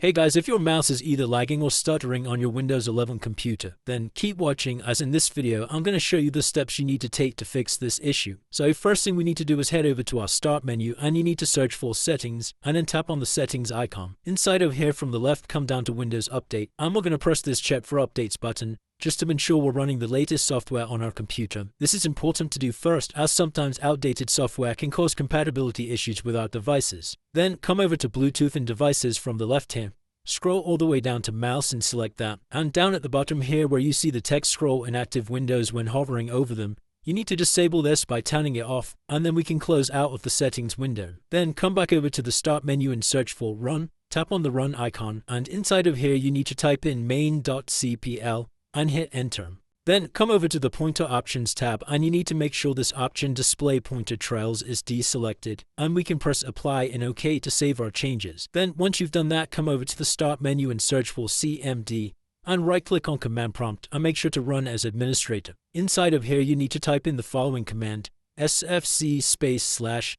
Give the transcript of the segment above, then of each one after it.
Hey guys, if your mouse is either lagging or stuttering on your Windows 11 computer, then keep watching, as in this video I'm going to show you the steps you need to take to fix this issue. So first thing we need to do is head over to our Start menu, and you need to search for Settings and then tap on the Settings icon. Inside of here from the left, come down to Windows Update, and we're going to press this Check for Updates button just to ensure we're running the latest software on our computer. This is important to do first, as sometimes outdated software can cause compatibility issues with our devices. Then come over to Bluetooth and Devices from the left here. Scroll all the way down to Mouse and select that. And down at the bottom here where you see the text scroll in active windows when hovering over them, you need to disable this by turning it off, and then we can close out of the settings window. Then come back over to the Start menu and search for Run. Tap on the Run icon, and inside of here you need to type in main.cpl and hit Enter. Then come over to the Pointer Options tab, and you need to make sure this option Display Pointer Trails is deselected, and we can press Apply and OK to save our changes. Then once you've done that, come over to the Start menu and search for CMD, and right-click on Command Prompt and make sure to run as administrator. Inside of here you need to type in the following command, sfc/scan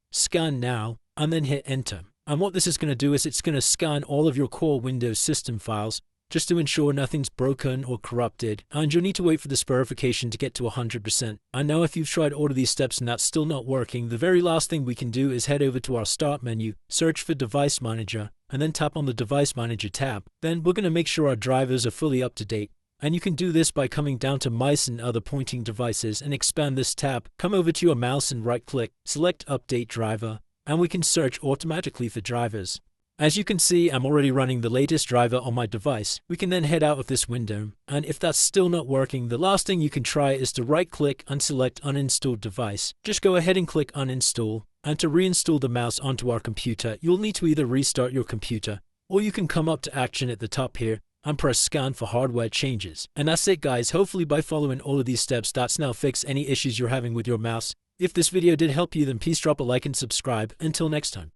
now, and then hit Enter. And what this is going to do is it's going to scan all of your core Windows system files just to ensure nothing's broken or corrupted, and you'll need to wait for this verification to get to 100%. And now if you've tried all of these steps and that's still not working, the very last thing we can do is head over to our Start menu, search for Device Manager, and then tap on the Device Manager tab. Then we're going to make sure our drivers are fully up to date. And you can do this by coming down to Mice and Other Pointing Devices and expand this tab. Come over to your mouse and right-click, select Update Driver, and we can search automatically for drivers. As you can see, I'm already running the latest driver on my device. We can then head out of this window, and if that's still not working, the last thing you can try is to right-click and select Uninstalled Device. Just go ahead and click Uninstall, and to reinstall the mouse onto our computer, you'll need to either restart your computer, or you can come up to Action at the top here and press Scan for hardware changes. And that's it guys, hopefully by following all of these steps, that's now fixed any issues you're having with your mouse. If this video did help you, then please drop a like and subscribe. Until next time.